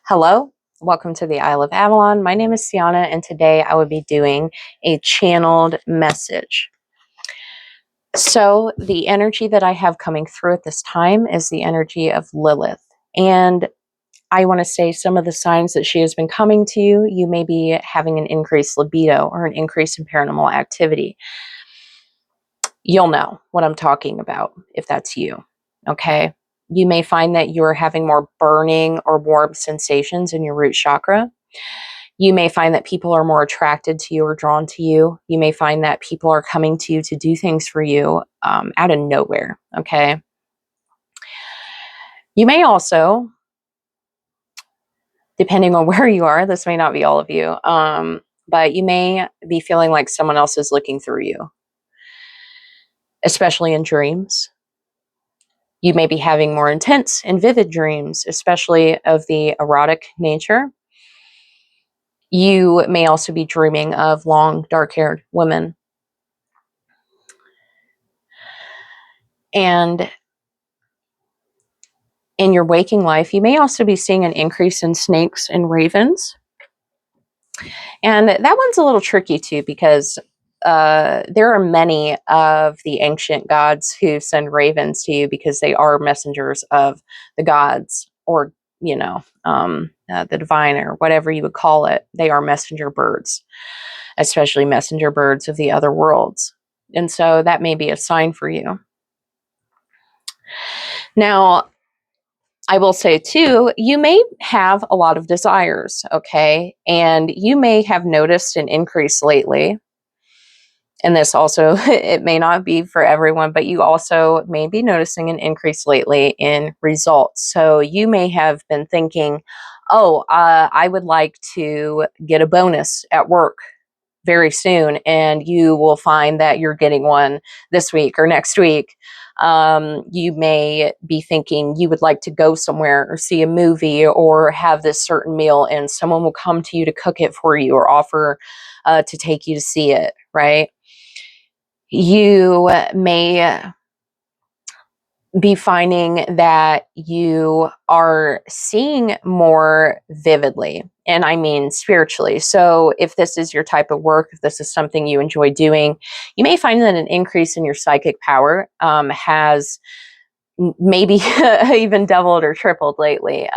Hello, welcome to the Isle of Avalon. My name is Sienna, and today I will be doing a channeled message. So the energy that I have coming through at this time is the energy of Lilith. And I want to say some of the signs that she has been coming to you. You may be having an increased libido or an increase in paranormal activity. You'll know what I'm talking about if that's you, okay? You may find that you're having more burning or warm sensations in your root chakra. You may find that people are more attracted to you or drawn to you. You may find that people are coming to you to do things for you out of nowhere, okay? You may also, depending on where you are, this may not be all of you, but you may be feeling like someone else is looking through you, especially in dreams. You may be having more intense and vivid dreams, especially of the erotic nature. You may also be dreaming of long, dark-haired women. And in your waking life, you may also be seeing an increase in snakes and ravens. And that one's a little tricky too, because there are many of the ancient gods who send ravens to you because they are messengers of the gods, or the divine, or whatever you would call it. They are messenger birds, especially messenger birds of the other worlds. And so that may be a sign for you. Now, I will say too, you may have a lot of desires, okay? And you may have noticed an increase lately. And this also, it may not be for everyone, but you also may be noticing an increase lately in results. So you may have been thinking, oh, I would like to get a bonus at work very soon, and you will find that you're getting one this week or next week. You may be thinking you would like to go somewhere or see a movie or have this certain meal, and someone will come to you to cook it for you or offer to take you to see it, right? You may be finding that you are seeing more vividly, and I mean spiritually. So if this is your type of work, if this is something you enjoy doing, you may find that an increase in your psychic power has maybe even doubled or tripled lately.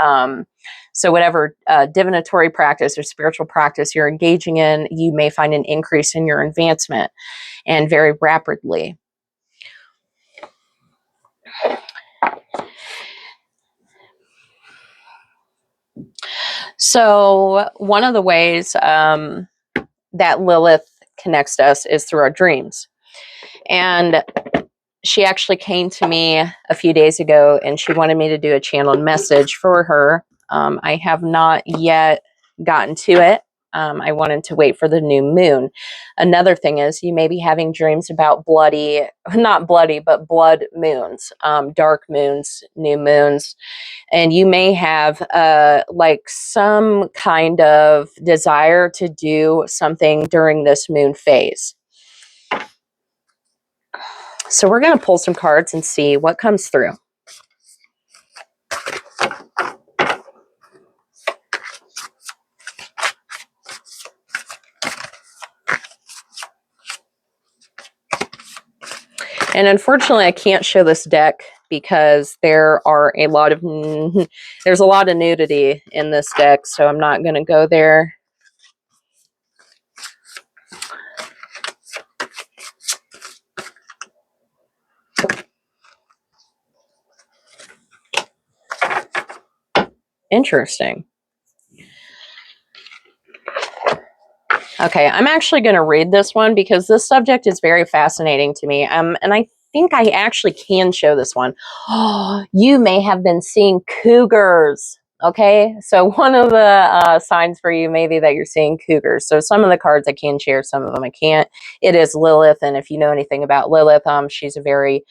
So whatever divinatory practice or spiritual practice you're engaging in, you may find an increase in your advancement, and very rapidly. So one of the ways that Lilith connects us is through our dreams. And she actually came to me a few days ago, and she wanted me to do a channeled message for her. I have not yet gotten to it. I wanted to wait for the new moon. Another thing is, you may be having dreams about not bloody, but blood moons, dark moons, new moons. And you may have like some kind of desire to do something during this moon phase. So we're going to pull some cards and see what comes through. And unfortunately, I can't show this deck because there's a lot of nudity in this deck, so I'm not going to go there. Interesting. Okay, I'm actually going to read this one because this subject is very fascinating to me. And I think I actually can show this one. Oh, you may have been seeing cougars. Okay, so one of the signs for you may be that you're seeing cougars. So some of the cards I can share, some of them I can't. It is Lilith, and if you know anything about Lilith, she's a very,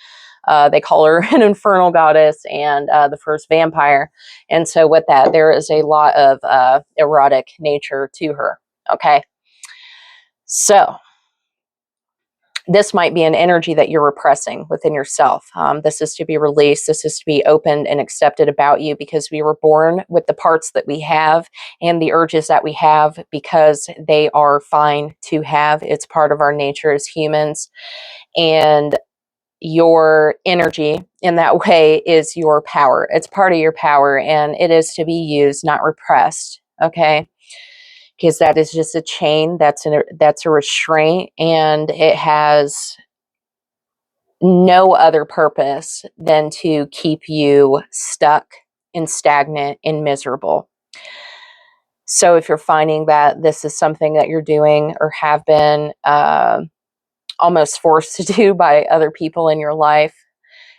they call her an infernal goddess and the first vampire. And so with that, there is a lot of erotic nature to her. Okay. So, this might be an energy that you're repressing within yourself. This is to be released. This is to be opened and accepted about you, because we were born with the parts that we have and the urges that we have, because they are fine to have. It's part of our nature as humans. And your energy in that way is your power. It's part of your power, and it is to be used, not repressed. Okay. Because that is just a chain, that's a restraint, and it has no other purpose than to keep you stuck and stagnant and miserable. So if you're finding that this is something that you're doing or have been almost forced to do by other people in your life,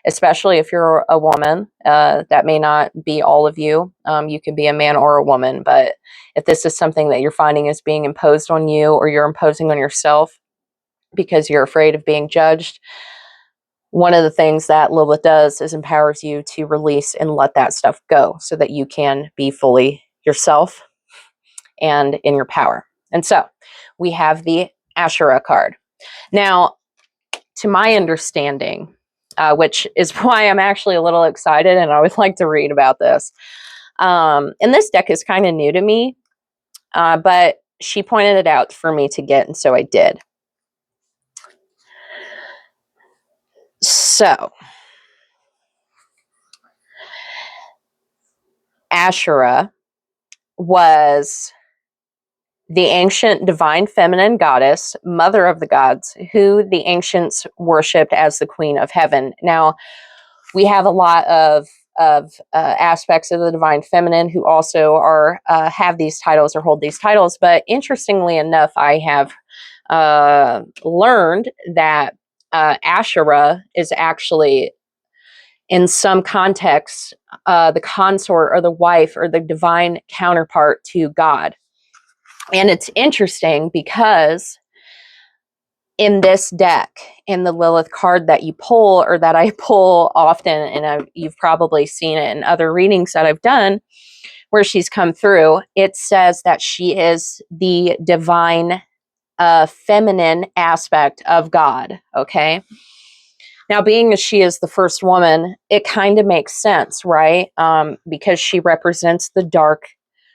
especially if you're a woman, that may not be all of you. You can be a man or a woman, but if this is something that you're finding is being imposed on you, or you're imposing on yourself because you're afraid of being judged, one of the things that Lilith does is empowers you to release and let that stuff go, so that you can be fully yourself and in your power. And so we have the Asherah card. Now, to my understanding, which is why I'm actually a little excited and I would like to read about this. And this deck is kind of new to me, but she pointed it out for me to get, and so I did. So, Asherah was the ancient divine feminine goddess, mother of the gods, who the ancients worshipped as the queen of heaven. Now, we have a lot of aspects of the divine feminine who also are have these titles or hold these titles. But interestingly enough, I have learned that Asherah is actually, in some contexts, the consort or the wife or the divine counterpart to God. And it's interesting because in this deck, in the Lilith card that you pull, or that I pull often, and you've probably seen it in other readings that I've done where she's come through, it says that she is the divine feminine aspect of God. Okay. Now, being as she is the first woman, it kind of makes sense, right? Because she represents the dark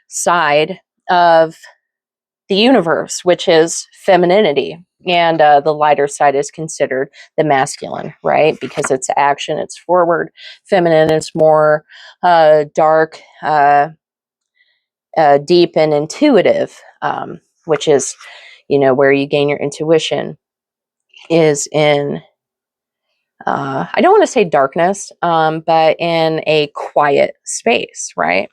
side of the universe, which is femininity. And the lighter side is considered the masculine, right? Because it's action, it's forward. Feminine is more dark, deep, and intuitive, which is, where you gain your intuition, is in, I don't want to say darkness, but in a quiet space, right?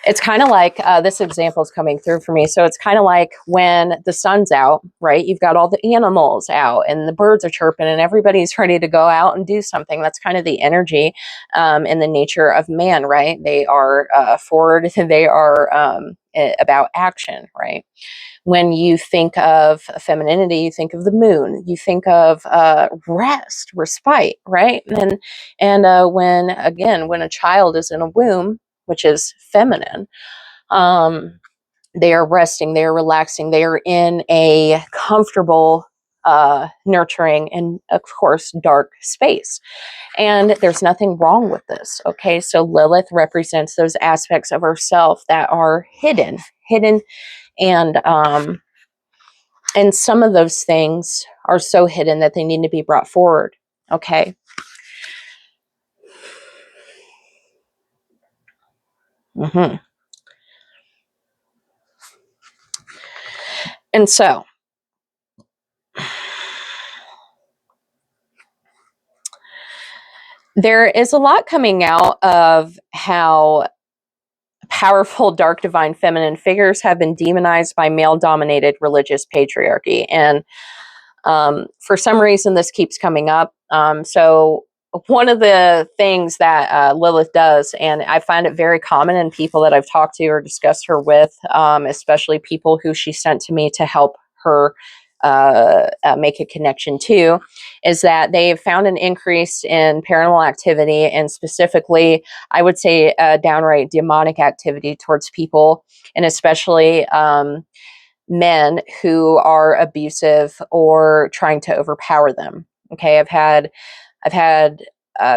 It's kind of like, this example is coming through for me. So it's kind of like when the sun's out, right? You've got all the animals out and the birds are chirping and everybody's ready to go out and do something. That's kind of the energy and the nature of man, right? They are forward, they are about action, right? When you think of femininity, you think of the moon, you think of rest, respite, right? And when a child is in a womb, which is feminine, they are resting, they are relaxing, they are in a comfortable, nurturing, and of course, dark space. And there's nothing wrong with this. Okay. So Lilith represents those aspects of herself that are hidden, and some of those things are so hidden that they need to be brought forward. Okay. Mm-hmm. And so, there is a lot coming out of how powerful dark divine feminine figures have been demonized by male-dominated religious patriarchy. And for some reason, this keeps coming up. So one of the things that Lilith does, and I find it very common in people that I've talked to or discussed her with, especially people who she sent to me to help her make a connection to, is that they've found an increase in paranormal activity, and specifically, I would say downright demonic activity towards people, and especially men who are abusive or trying to overpower them. Okay, I've had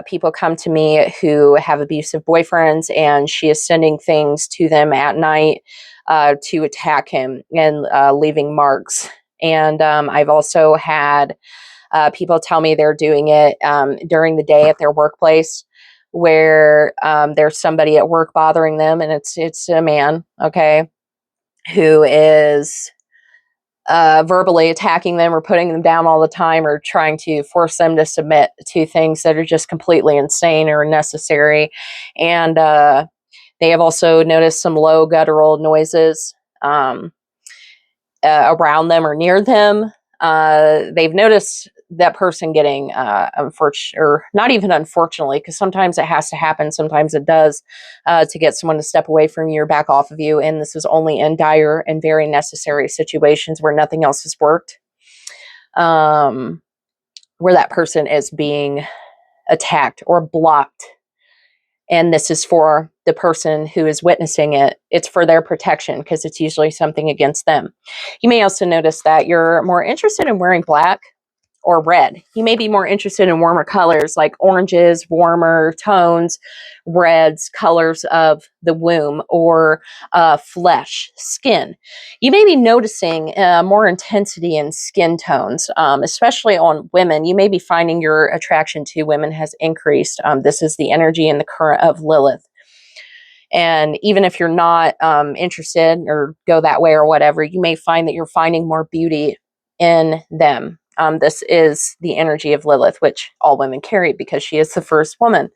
people come to me who have abusive boyfriends, and she is sending things to them at night to attack him and leaving marks. And I've also had people tell me they're doing it during the day at their workplace, where there's somebody at work bothering them, and it's a man, okay, who is verbally attacking them or putting them down all the time, or trying to force them to submit to things that are just completely insane or unnecessary. And they have also noticed some low guttural noises around them or near them. They've noticed that person getting or not even unfortunately, because sometimes it has to happen, sometimes it does, to get someone to step away from you or back off of you. And this is only in dire and very necessary situations where nothing else has worked, where that person is being attacked or blocked. And this is for the person who is witnessing it. It's for their protection, because it's usually something against them. You may also notice that you're more interested in wearing black or red. You may be more interested in warmer colors like oranges, warmer tones, reds, colors of the womb, or flesh, skin. You may be noticing more intensity in skin tones, especially on women. You may be finding your attraction to women has increased. This is the energy and the current of Lilith. And even if you're not interested or go that way or whatever, you may find that you're finding more beauty in them. This is the energy of Lilith, which all women carry because she is the first woman.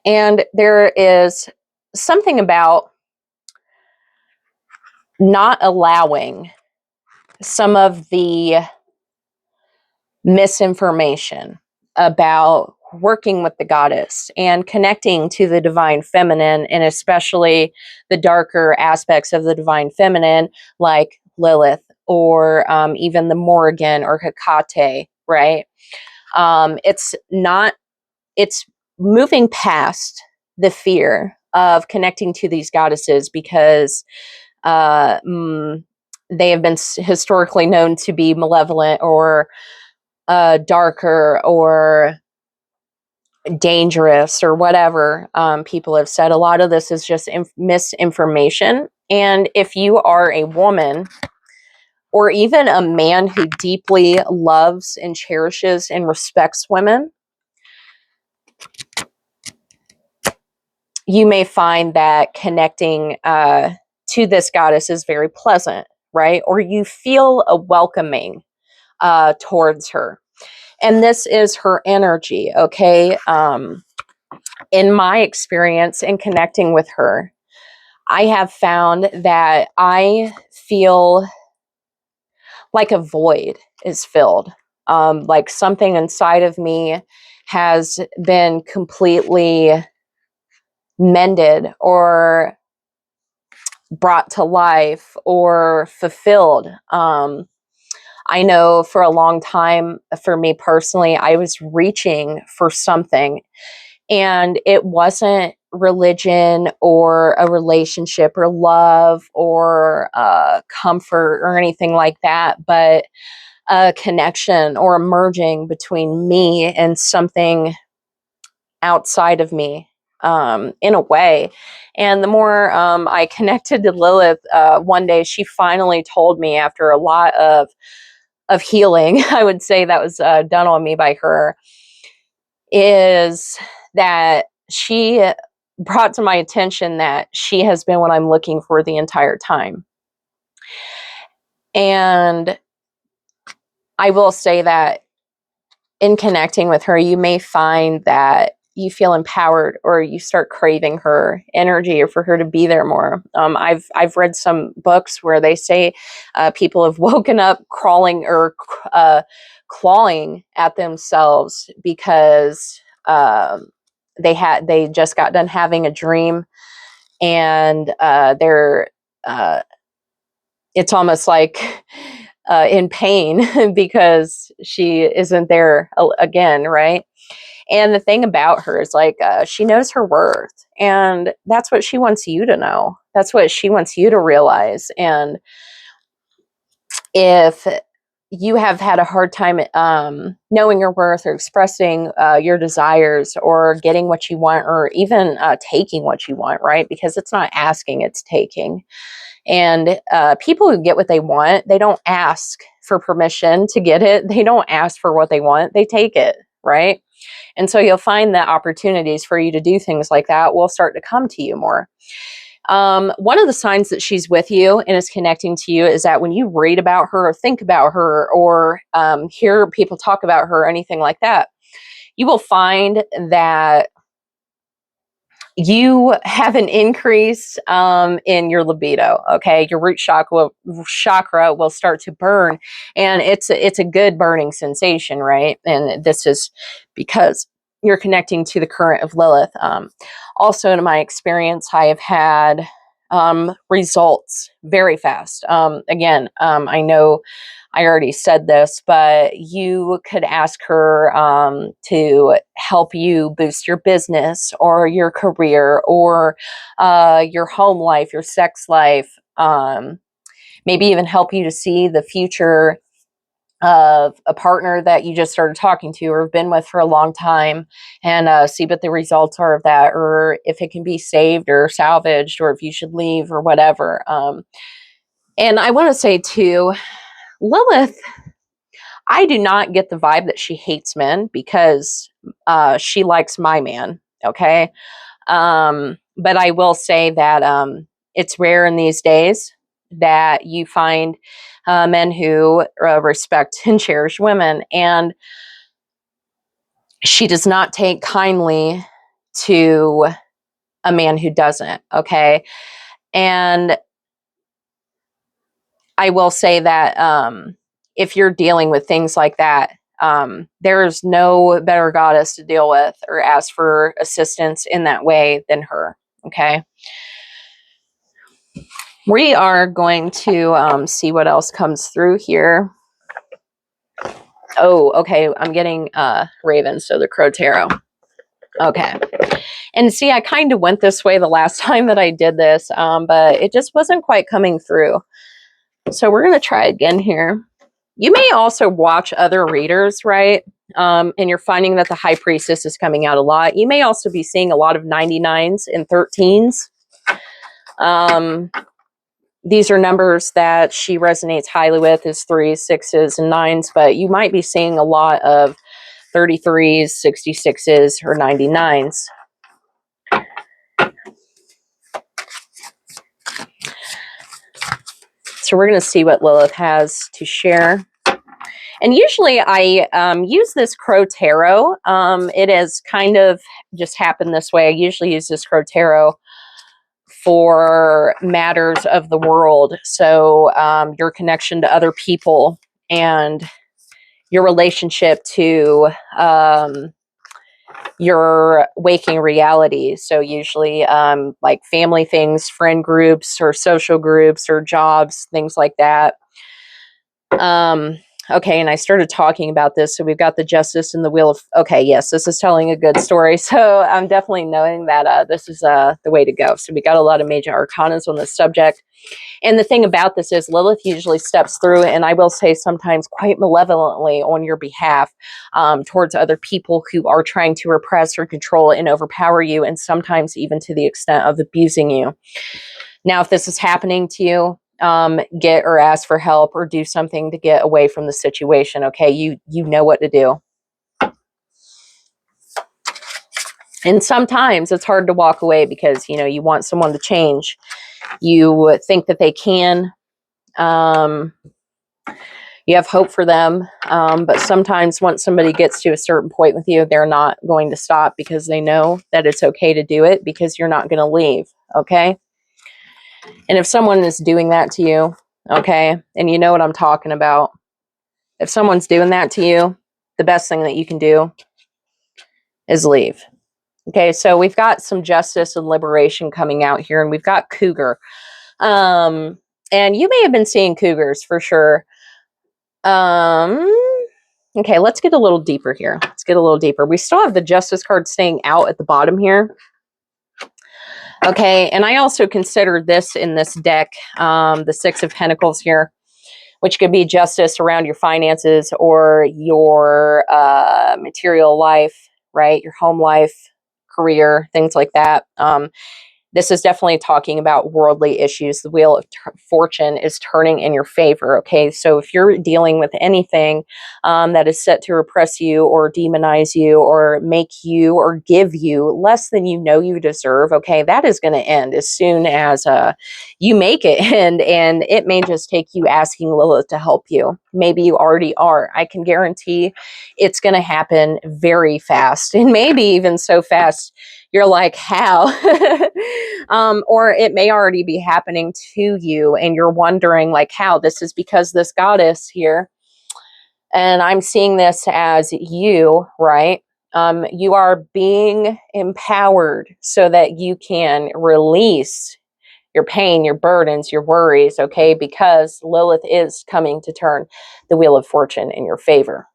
And there is something about not allowing some of the misinformation about working with the goddess and connecting to the divine feminine, and especially the darker aspects of the divine feminine, like Lilith, or even the Morrigan or Hecate, right? It's moving past the fear of connecting to these goddesses, because they have been historically known to be malevolent or darker or dangerous or whatever people have said. A lot of this is just misinformation. And if you are a woman or even a man who deeply loves and cherishes and respects women, you may find that connecting to this goddess is very pleasant, right? Or you feel a welcoming towards her. And this is her energy, okay? In my experience in connecting with her, I have found that I feel like a void is filled. Like something inside of me has been completely mended or brought to life or fulfilled. I know for a long time, for me personally, I was reaching for something, and it wasn't religion or a relationship or love or comfort or anything like that, but a connection or a merging between me and something outside of me, in a way. And the more I connected to Lilith, one day she finally told me, after a lot of healing, I would say that was done on me by her, is that she brought to my attention that she has been what I'm looking for the entire time. And I will say that in connecting with her, you may find that you feel empowered, or you start craving her energy, or for her to be there more. I've read some books where they say people have woken up crawling or clawing at themselves because they just got done having a dream, and it's almost like in pain because she isn't there again, right? And the thing about her is like, she knows her worth, and that's what she wants you to know. That's what she wants you to realize. And if you have had a hard time knowing your worth or expressing your desires or getting what you want, or even taking what you want, right? Because it's not asking, it's taking. And people who get what they want, they don't ask for permission to get it. They don't ask for what they want, they take it, right? And so you'll find that opportunities for you to do things like that will start to come to you more. One of the signs that she's with you and is connecting to you is that when you read about her or think about her or hear people talk about her or anything like that, you will find that you have an increase in your libido. Okay, your root chakra will start to burn, and it's a good burning sensation, right? And this is because you're connecting to the current of Lilith. Also, in my experience, I have had results very fast. I know I already said this, but you could ask her to help you boost your business or your career or your home life, your sex life, maybe even help you to see the future of a partner that you just started talking to or have been with for a long time, and see what the results are of that, or if it can be saved or salvaged, or if you should leave or whatever. And I want to say too, Lilith, I do not get the vibe that she hates men, because she likes my man. Okay. But I will say that it's rare in these days that you find men who respect and cherish women. And she does not take kindly to a man who doesn't. Okay. And I will say that if you're dealing with things like that, there's no better goddess to deal with or ask for assistance in that way than her. Okay. We are going to see what else comes through here. Oh, okay. I'm getting Raven, so the Crow Tarot. Okay. And see, I kind of went this way the last time that I did this, but it just wasn't quite coming through. So we're going to try again here. You may also watch other readers, right? And you're finding that the High Priestess is coming out a lot. You may also be seeing a lot of 99s and 13s. These are numbers that she resonates highly with, is 3s, 6s, and 9s, but you might be seeing a lot of 33s, 66s, or 99s. So we're going to see what Lilith has to share. And usually I use this Crow Tarot. It has kind of just happened this way. I usually use this Crow Tarot for matters of the world. So your connection to other people and your relationship to your waking reality. So usually like family things, friend groups or social groups or jobs, things like that. Okay, and I started talking about this. So we've got the Justice and the Wheel of... Okay, yes, this is telling a good story. So I'm definitely knowing that this is the way to go. So we got a lot of major arcanas on this subject. And the thing about this is Lilith usually steps through, and I will say sometimes quite malevolently on your behalf, towards other people who are trying to repress or control and overpower you, and sometimes even to the extent of abusing you. Now, if this is happening to you, get or ask for help or do something to get away from the situation. Okay, you know what to do. And sometimes it's hard to walk away because you want someone to change. You think that they can. You have hope for them, but sometimes once somebody gets to a certain point with you, they're not going to stop because they know that it's okay to do it because you're not going to leave. Okay. And if someone is doing that to you, okay, and you know what I'm talking about, if someone's doing that to you, the best thing that you can do is leave. Okay, so we've got some justice and liberation coming out here, and we've got cougar. And you may have been seeing cougars for sure. Okay, let's get a little deeper here. Let's get a little deeper. We still have the Justice card staying out at the bottom here. Okay, and I also consider this in this deck, the Six of Pentacles here, which could be justice around your finances or your material life, right? Your home life, career, things like that. This is definitely talking about worldly issues. The wheel of fortune is turning in your favor. Okay, so if you're dealing with anything that is set to repress you or demonize you or make you or give you less than you know you deserve, okay, that is going to end as soon as you make it end. And it may just take you asking Lilith to help you. Maybe you already are. I can guarantee it's going to happen very fast, and maybe even so fast you're like, how? Or it may already be happening to you and you're wondering like, how? This is because this goddess here, and I'm seeing this as you, right? You are being empowered so that you can release your pain, your burdens, your worries, okay? Because Lilith is coming to turn the wheel of fortune in your favor.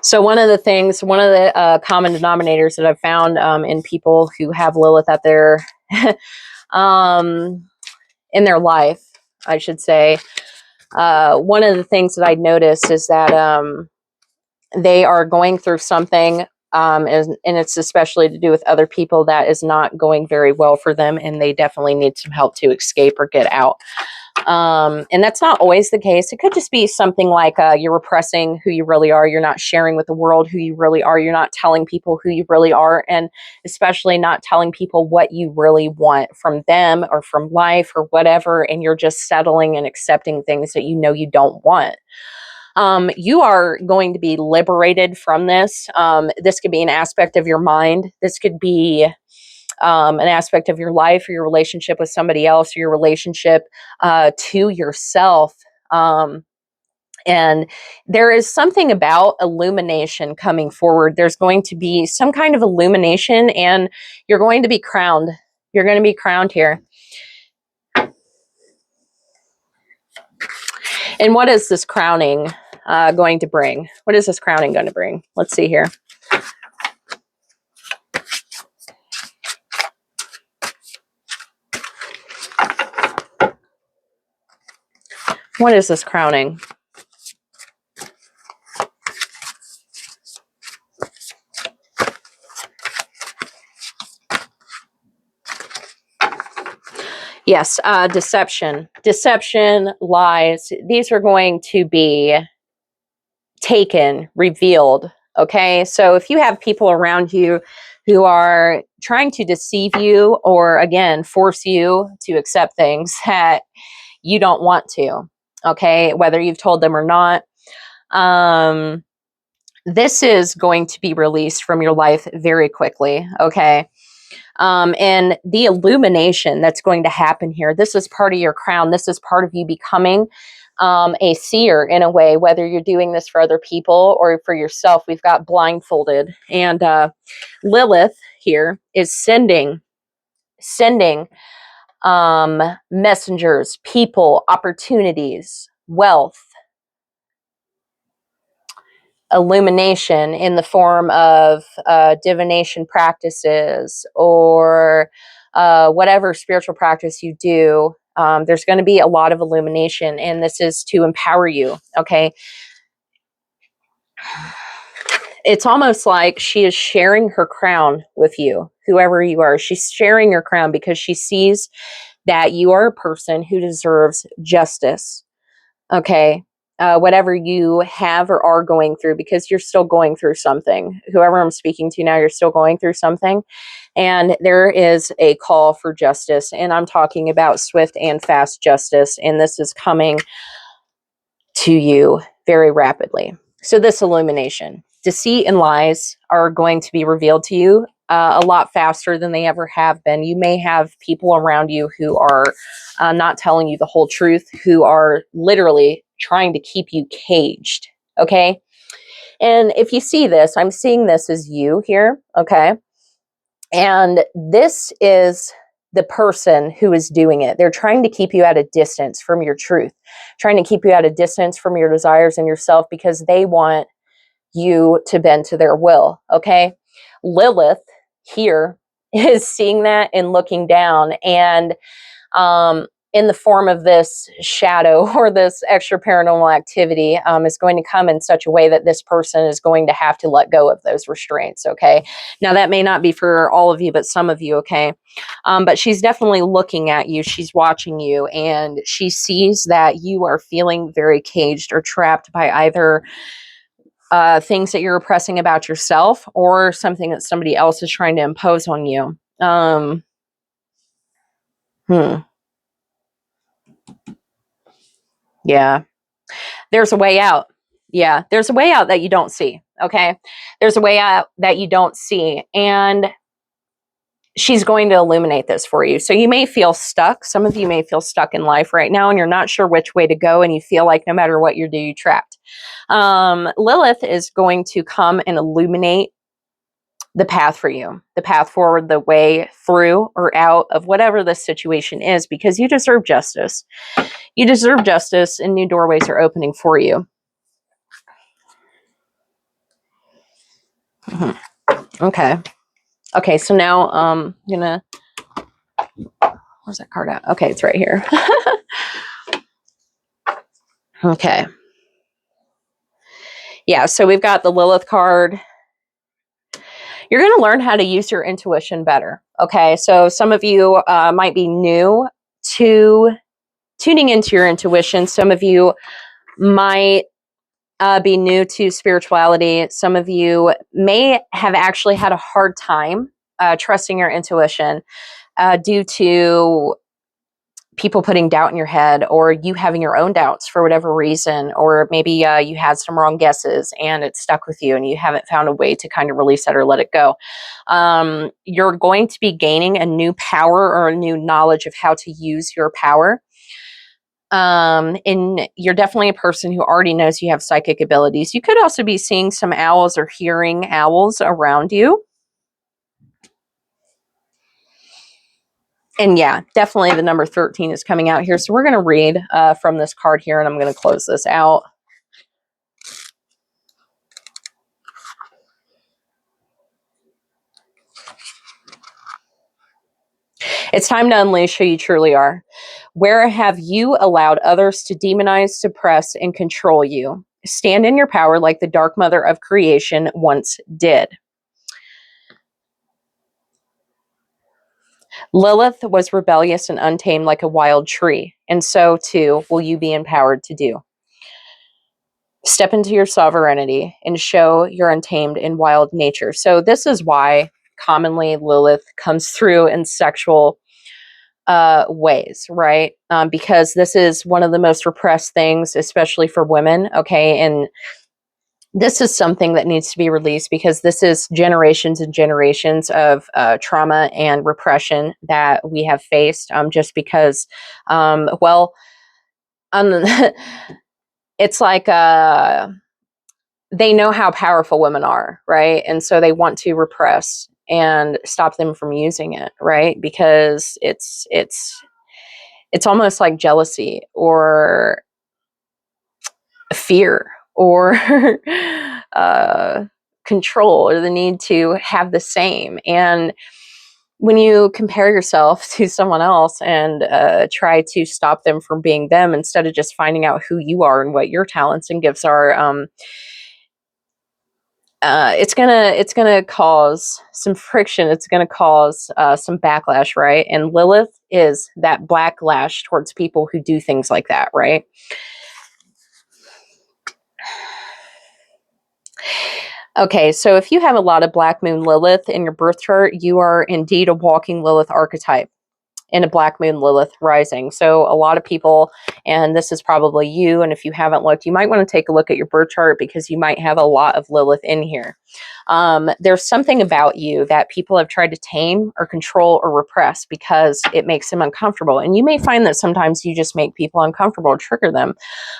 So one of the common denominators that I've found in people who have Lilith at their, in their life, I should say, one of the things that I noticed is that they are going through something, and it's especially to do with other people that is not going very well for them, and they definitely need some help to escape or get out. And that's not always the case. It could just be something like you're repressing who you really are. You're not sharing with the world who you really are. You're not telling people who you really are, and especially not telling people what you really want from them or from life or whatever. And you're just settling and accepting things that you know you don't want. You are going to be liberated from this. This could be an aspect of your mind. This could be an aspect of your life or your relationship with somebody else or your relationship to yourself. And there is something about illumination coming forward. There's going to be some kind of illumination, and you're going to be crowned. You're going to be crowned here. And what is this crowning going to bring? What is this crowning going to bring? Let's see here. What is this crowning? Yes, deception. Deception, lies. These are going to be taken, revealed. Okay, so if you have people around you who are trying to deceive you or, again, force you to accept things that you don't want to, okay, whether you've told them or not, this is going to be released from your life very quickly, okay? And the illumination that's going to happen here, this is part of your crown. This is part of you becoming a seer in a way, whether you're doing this for other people or for yourself. We've got blindfolded. And Lilith here is sending messengers, people, opportunities, wealth, illumination in the form of divination practices or whatever spiritual practice you do. There's going to be a lot of illumination, and this is to empower you, okay? It's almost like she is sharing her crown with you, whoever you are. She's sharing your crown because she sees that you are a person who deserves justice, okay? Whatever you have or are going through, because you're still going through something. Whoever I'm speaking to now, you're still going through something. And there is a call for justice. And I'm talking about swift and fast justice. And this is coming to you very rapidly. So this illumination, deceit and lies are going to be revealed to you a lot faster than they ever have been. You may have people around you who are not telling you the whole truth, who are literally trying to keep you caged, okay? And if you see this, I'm seeing this as you here, okay? And this is the person who is doing it. They're trying to keep you at a distance from your truth, trying to keep you at a distance from your desires and yourself because they want you to bend to their will. Okay. Lilith here is seeing that and looking down, and in the form of this shadow or this extra paranormal activity is going to come in such a way that this person is going to have to let go of those restraints. Okay. Now that may not be for all of you, but some of you. Okay. But she's definitely looking at you. She's watching you, and she sees that you are feeling very caged or trapped by either things that you're repressing about yourself or something that somebody else is trying to impose on you. Yeah. There's a way out. Yeah. There's a way out that you don't see. Okay. There's a way out that you don't see. And she's going to illuminate this for you. So you may feel stuck. Some of you may feel stuck in life right now and you're not sure which way to go. And you feel like no matter what you do, you're trapped. Lilith is going to come and illuminate the path for you, the path forward, the way through or out of whatever the situation is, because you deserve justice. You deserve justice, and new doorways are opening for you. Okay. Okay, so now I'm gonna, where's that card at? Okay, it's right here. Okay. Yeah, so we've got the Lilith card. You're going to learn how to use your intuition better. Okay, so some of you might be new to tuning into your intuition. Some of you might be new to spirituality. Some of you may have actually had a hard time trusting your intuition due to people putting doubt in your head, or you having your own doubts for whatever reason, or maybe you had some wrong guesses and it stuck with you and you haven't found a way to kind of release that or let it go. You're going to be gaining a new power or a new knowledge of how to use your power. And you're definitely a person who already knows you have psychic abilities. You could also be seeing some owls or hearing owls around you. And yeah, definitely the number 13 is coming out here. So we're going to read from this card here, and I'm going to close this out. It's time to unleash who you truly are. Where have you allowed others to demonize, suppress, and control you? Stand in your power like the Dark Mother of creation once did. Lilith was rebellious and untamed like a wild tree, and so too will you be empowered to do. Step into your sovereignty and show your untamed and wild nature. So this is why commonly Lilith comes through in sexual ways, right? Because this is one of the most repressed things, especially for women. Okay. And this is something that needs to be released because this is generations and generations of trauma and repression that we have faced just because, it's like they know how powerful women are, right? And so they want to repress and stop them from using it, right? Because it's almost like jealousy or fear or control, or the need to have the same. And when you compare yourself to someone else and try to stop them from being them instead of just finding out who you are and what your talents and gifts are, it's gonna cause some friction. It's gonna cause some backlash, right? And Lilith is that backlash towards people who do things like that, right? Okay, so if you have a lot of Black Moon Lilith in your birth chart, you are indeed a walking Lilith archetype. in a black moon Lilith rising. So a lot of people, and this is probably you, and if you haven't looked, you might want to take a look at your birth chart because you might have a lot of Lilith in here. There's something about you that people have tried to tame or control or repress because it makes them uncomfortable. And you may find that sometimes you just make people uncomfortable or trigger them.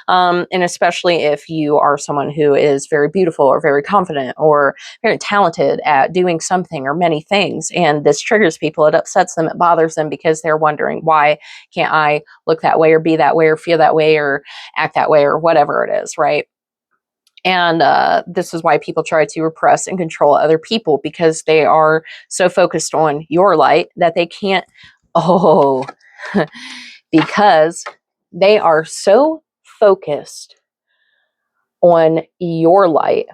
And especially if you are someone who is very beautiful or very confident or very talented at doing something or many things. And this triggers people. It upsets them. It bothers them because they're wondering, why can't I look that way or be that way or feel that way or act that way or whatever it is, right? And this is why people try to repress and control other people, because they are so focused on your light that they can't, because they are so focused on your light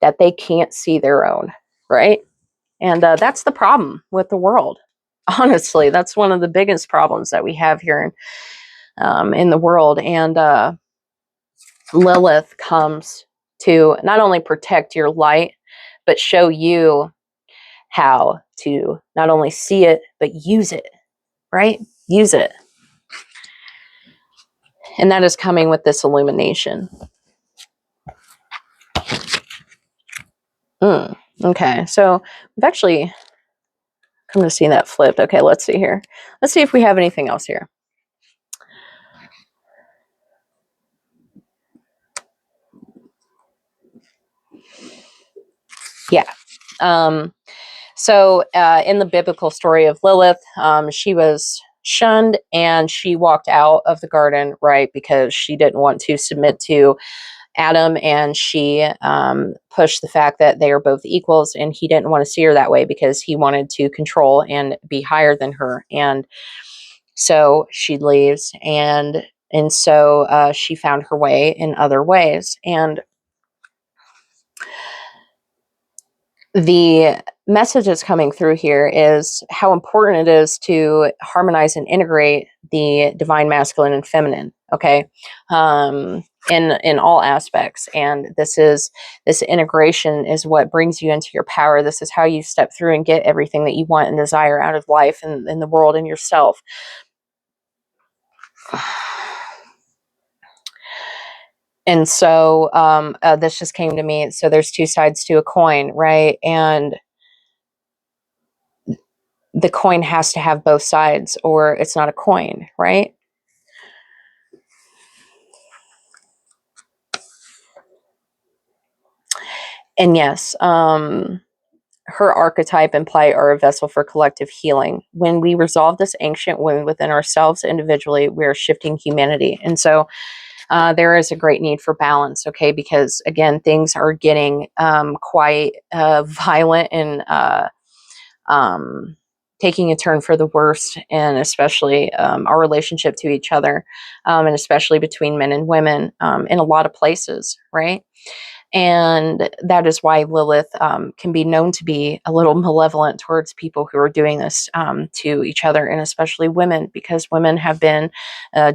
that they can't see their own, right? And that's the problem with the world. Honestly, that's one of the biggest problems that we have here in the world. And Lilith comes to not only protect your light, but show you how to not only see it, but use it, right? Use it. And that is coming with this illumination. Okay, so we've actually come to see that flipped. Okay, let's see here. Let's see if we have anything else here. Yeah. So in the biblical story of Lilith, she was shunned and she walked out of the garden, right, because she didn't want to submit to Adam, and she pushed the fact that they are both equals, and he didn't want to see her that way because he wanted to control and be higher than her. And so she leaves, and so she found her way in other ways. And the message that's coming through here is how important it is to harmonize and integrate the divine masculine and feminine, okay, in all aspects. And this integration is what brings you into your power. This is how you step through and get everything that you want and desire out of life and in the world and yourself. And so this just came to me. So there's two sides to a coin, right? And the coin has to have both sides or it's not a coin, right? And yes, her archetype and plight are a vessel for collective healing. When we resolve this ancient wound within ourselves individually, we're shifting humanity. And so there is a great need for balance, okay? Because again, things are getting quite violent and taking a turn for the worst, and especially our relationship to each other, and especially between men and women in a lot of places, right? And that is why Lilith can be known to be a little malevolent towards people who are doing this to each other, and especially women, because women have been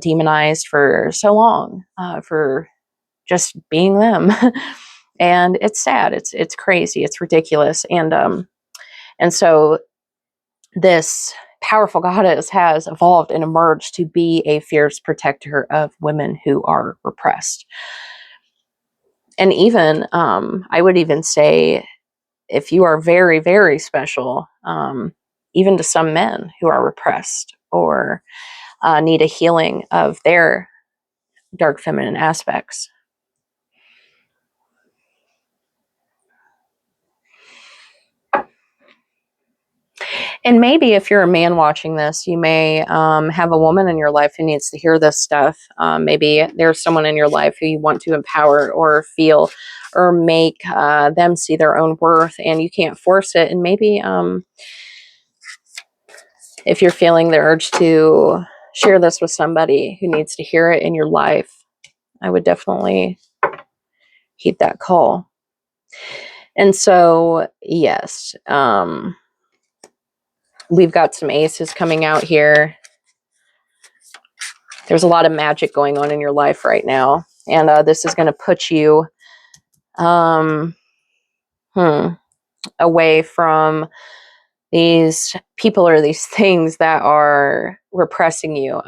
demonized for so long for just being them. And it's sad. It's crazy. It's ridiculous. And so this powerful goddess has evolved and emerged to be a fierce protector of women who are repressed. And even, I would even say, if you are very, very special, even to some men who are repressed or need a healing of their dark feminine aspects. And maybe if you're a man watching this, you may have a woman in your life who needs to hear this stuff. Maybe there's someone in your life who you want to empower or feel or make them see their own worth, and you can't force it. And maybe if you're feeling the urge to share this with somebody who needs to hear it in your life, I would definitely heed that call. And so, yes, we've got some aces coming out here. There's a lot of magic going on in your life right now. And this is going to put you away from these people or these things that are repressing you.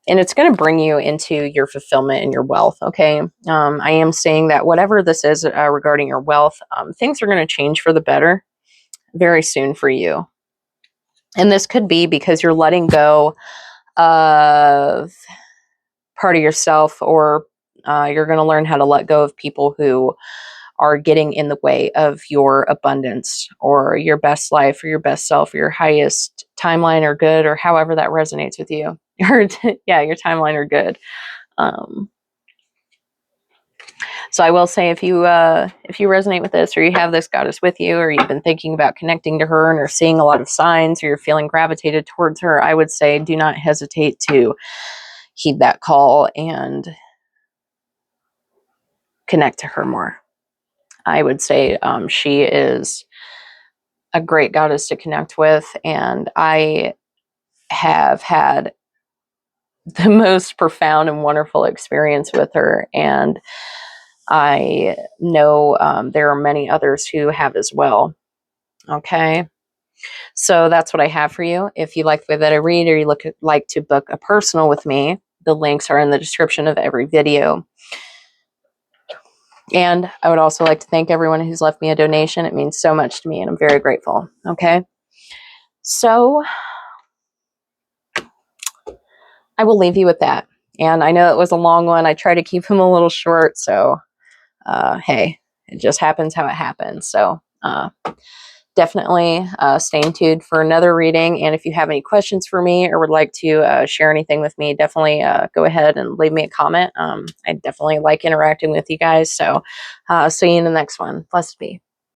And it's going to bring you into your fulfillment and your wealth, okay? I am saying that whatever this is regarding your wealth, things are going to change for the better very soon for you. And this could be because you're letting go of part of yourself, or you're going to learn how to let go of people who are getting in the way of your abundance or your best life or your best self or your highest timeline or good, or however that resonates with you. Yeah, your timeline or good. So I will say, if you resonate with this, or you have this goddess with you, or you've been thinking about connecting to her and are seeing a lot of signs, or you're feeling gravitated towards her, I would say do not hesitate to heed that call and connect to her more. I would say she is a great goddess to connect with, and I have had the most profound and wonderful experience with her, and I know there are many others who have as well. Okay, so that's what I have for you. If you like the way that I read, or you like to book a personal with me, the links are in the description of every video. And I would also like to thank everyone who's left me a donation. It means so much to me, and I'm very grateful. Okay, so I will leave you with that. And I know it was a long one. I try to keep them a little short. So, hey, it just happens how it happens. So, definitely stay tuned for another reading. And if you have any questions for me or would like to share anything with me, definitely go ahead and leave me a comment. I definitely like interacting with you guys. So, see you in the next one. Blessed be.